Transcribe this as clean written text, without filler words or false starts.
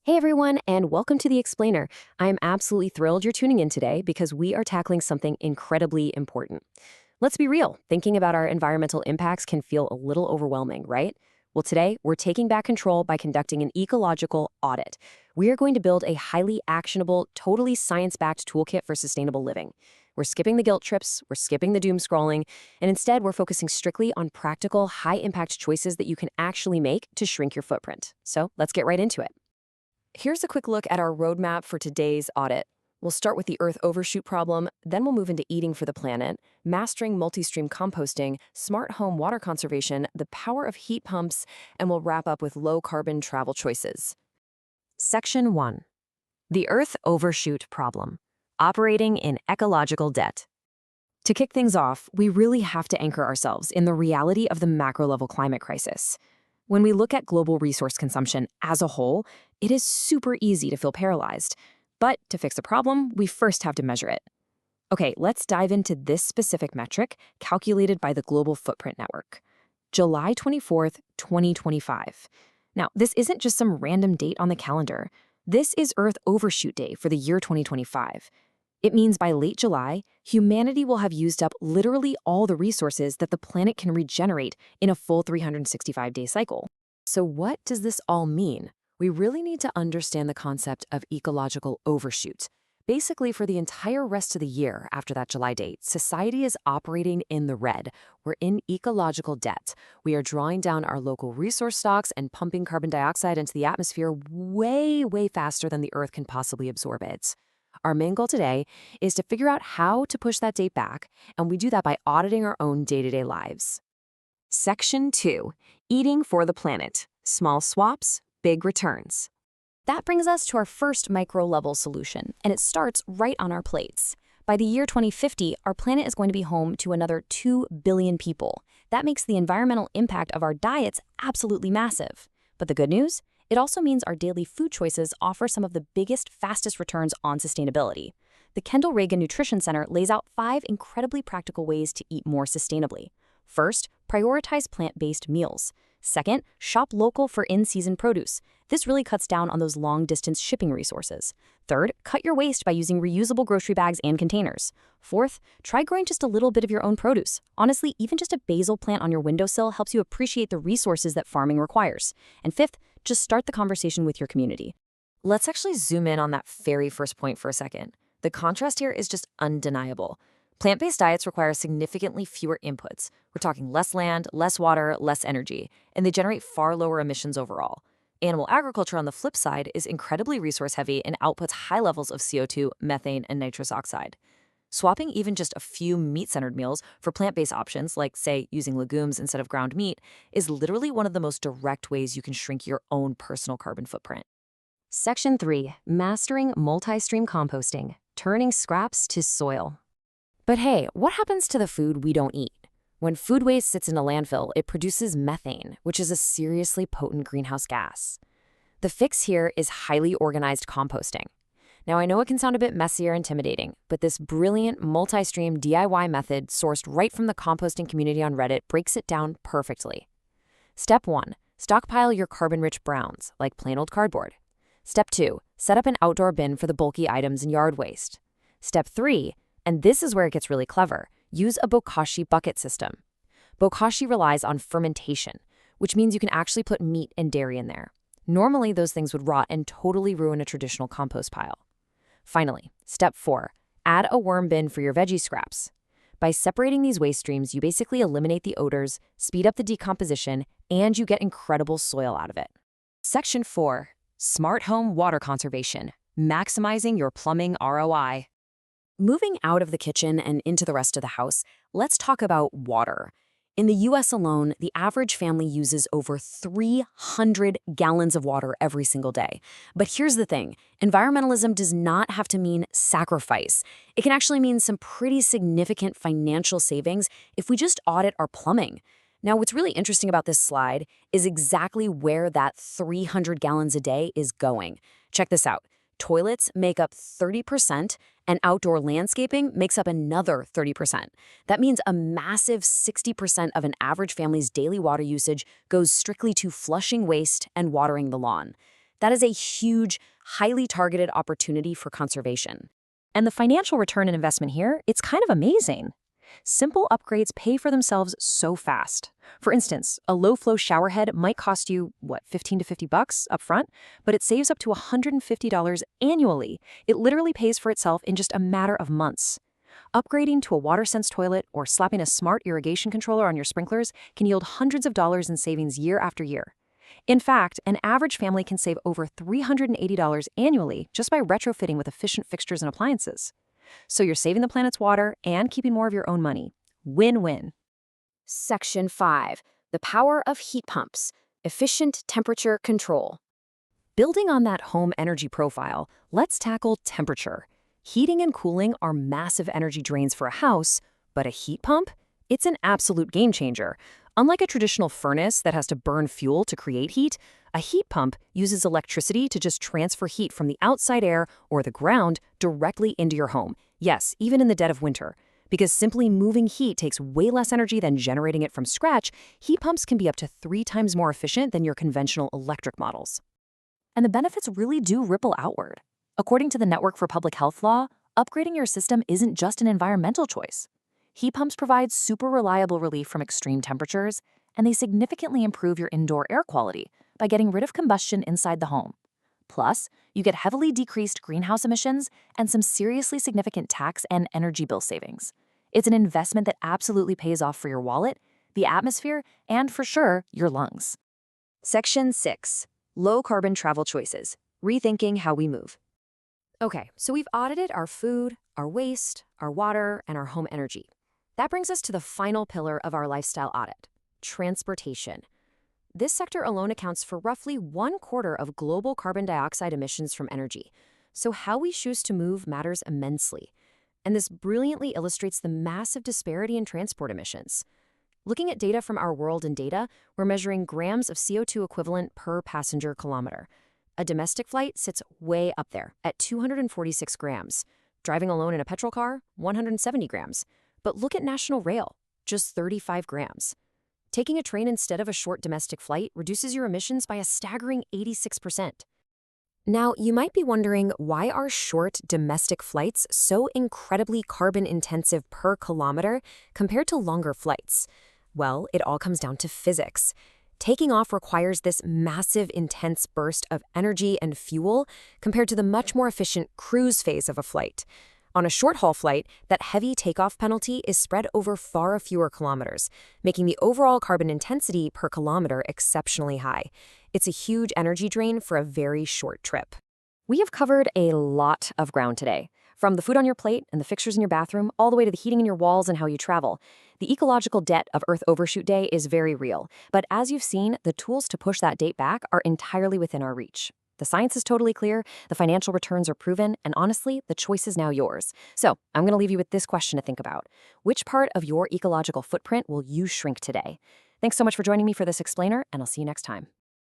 Hey everyone, and welcome to The Explainer. I'm absolutely thrilled you're tuning in today because we are tackling something incredibly important. Let's be real, thinking about our environmental impacts can feel a little overwhelming, right? Well, today, we're taking back control by conducting an ecological audit. We are going to build a highly actionable, totally science backed toolkit for sustainable living. We're skipping the guilt trips, we're skipping the doom scrolling, and instead, we're focusing strictly on practical, high impact choices that you can actually make to shrink your footprint. So let's get right into it. Here's a quick look at our roadmap for today's audit. We'll start with the Earth overshoot problem, then we'll move into eating for the planet, mastering multi-stream composting, smart home water conservation, the power of heat pumps, and we'll wrap up with low-carbon travel choices. Section 1. The Earth overshoot problem. Operating in ecological debt. To kick things off, we really have to anchor ourselves in the reality of the macro-level climate crisis. When we look at global resource consumption as a whole, it is super easy to feel paralyzed. But to fix a problem, we first have to measure it. Okay, let's dive into this specific metric calculated by the Global Footprint Network. July 24th, 2025. Now, this isn't just some random date on the calendar. This is Earth Overshoot Day for the year 2025. It means by late July, humanity will have used up literally all the resources that the planet can regenerate in a full 365-day cycle. So what does this all mean? We really need to understand the concept of ecological overshoot. Basically, for the entire rest of the year after that July date, society is operating in the red. We're in ecological debt. We are drawing down our local resource stocks and pumping carbon dioxide into the atmosphere way, way faster than the Earth can possibly absorb it. Our main goal today is to figure out how to push that date back, and we do that by auditing our own day-to-day lives. Section 2. Eating for the planet. Small swaps, big returns. That brings us to our first micro-level solution, and it starts right on our plates. By the year 2050, our planet is going to be home to another 2 billion people. That makes the environmental impact of our diets absolutely massive. But the good news? It also means our daily food choices offer some of the biggest, fastest returns on sustainability. The Kendall Reagan Nutrition Center lays out 5 incredibly practical ways to eat more sustainably. First, prioritize plant-based meals. Second, shop local for in-season produce. This really cuts down on those long-distance shipping resources. Third, cut your waste by using reusable grocery bags and containers. Fourth, try growing just a little bit of your own produce. Honestly, even just a basil plant on your windowsill helps you appreciate the resources that farming requires. And fifth, just start the conversation with your community. Let's actually zoom in on that very first point for a second. The contrast here is just undeniable. Plant-based diets require significantly fewer inputs. We're talking less land, less water, less energy, and they generate far lower emissions overall. Animal agriculture, on the flip side, is incredibly resource-heavy and outputs high levels of CO2, methane, and nitrous oxide. Swapping even just a few meat-centered meals for plant-based options, like, say, using legumes instead of ground meat, is literally one of the most direct ways you can shrink your own personal carbon footprint. Section 3. Mastering multi-stream composting. Turning scraps to soil. But hey, what happens to the food we don't eat? When food waste sits in a landfill, it produces methane, which is a seriously potent greenhouse gas. The fix here is highly organized composting. Now, I know it can sound a bit messy or intimidating, but this brilliant multi-stream DIY method sourced right from the composting community on Reddit breaks it down perfectly. Step 1. Stockpile your carbon-rich browns, like plain old cardboard. Step 2. Set up an outdoor bin for the bulky items and yard waste. Step 3. And this is where it gets really clever. Use a bokashi bucket system. Bokashi relies on fermentation, which means you can actually put meat and dairy in there. Normally, those things would rot and totally ruin a traditional compost pile. Finally, step 4, add a worm bin for your veggie scraps. By separating these waste streams, you basically eliminate the odors, speed up the decomposition, and you get incredible soil out of it. Section 4, smart home water conservation, maximizing your plumbing ROI. Moving out of the kitchen and into the rest of the house, let's talk about water. In the US alone, the average family uses over 300 gallons of water every single day. But here's the thing, environmentalism does not have to mean sacrifice. It can actually mean some pretty significant financial savings if we just audit our plumbing. Now, what's really interesting about this slide is exactly where that 300 gallons a day is going. Check this out. Toilets make up 30%, and outdoor landscaping makes up another 30%. That means a massive 60% of an average family's daily water usage goes strictly to flushing waste and watering the lawn. That is a huge, highly targeted opportunity for conservation. And the financial return on investment here, it's kind of amazing. Simple upgrades pay for themselves so fast. For instance, a low-flow shower head might cost you, 15 to 50 bucks up front, but it saves up to $150 annually. It literally pays for itself in just a matter of months. Upgrading to a WaterSense toilet or slapping a smart irrigation controller on your sprinklers can yield hundreds of dollars in savings year after year. In fact, an average family can save over $380 annually just by retrofitting with efficient fixtures and appliances. So you're saving the planet's water and keeping more of your own money. Win-win. Section 5. The power of heat pumps. Efficient temperature control. Building on that home energy profile, let's tackle temperature. Heating and cooling are massive energy drains for a house, but a heat pump? It's an absolute game changer. Unlike a traditional furnace that has to burn fuel to create heat, a heat pump uses electricity to just transfer heat from the outside air or the ground directly into your home. Yes, even in the dead of winter. Because simply moving heat takes way less energy than generating it from scratch, heat pumps can be up to 3 times more efficient than your conventional electric models. And the benefits really do ripple outward. According to the Network for Public Health Law, upgrading your system isn't just an environmental choice. Heat pumps provide super reliable relief from extreme temperatures, and they significantly improve your indoor air quality by getting rid of combustion inside the home. Plus, you get heavily decreased greenhouse emissions and some seriously significant tax and energy bill savings. It's an investment that absolutely pays off for your wallet, the atmosphere, and for sure, your lungs. Section 6. Low-carbon travel choices. Rethinking how we move. Okay, so we've audited our food, our waste, our water, and our home energy. That brings us to the final pillar of our lifestyle audit, transportation. This sector alone accounts for roughly 1/4 of global carbon dioxide emissions from energy. So how we choose to move matters immensely. And this brilliantly illustrates the massive disparity in transport emissions. Looking at data from Our World in Data, we're measuring grams of CO2 equivalent per passenger kilometer. A domestic flight sits way up there at 246 grams. Driving alone in a petrol car, 170 grams. But look at national rail, just 35 grams. Taking a train instead of a short domestic flight reduces your emissions by a staggering 86%. Now, you might be wondering, why are short domestic flights so incredibly carbon-intensive per kilometer compared to longer flights? Well, it all comes down to physics. Taking off requires this massive, intense burst of energy and fuel compared to the much more efficient cruise phase of a flight. On a short-haul flight, that heavy takeoff penalty is spread over far fewer kilometers, making the overall carbon intensity per kilometer exceptionally high. It's a huge energy drain for a very short trip. We have covered a lot of ground today, from the food on your plate and the fixtures in your bathroom, all the way to the heating in your walls and how you travel. The ecological debt of Earth Overshoot Day is very real, but as you've seen, the tools to push that date back are entirely within our reach. The science is totally clear, the financial returns are proven, and honestly, the choice is now yours. So, I'm going to leave you with this question to think about. Which part of your ecological footprint will you shrink today? Thanks so much for joining me for this explainer, and I'll see you next time.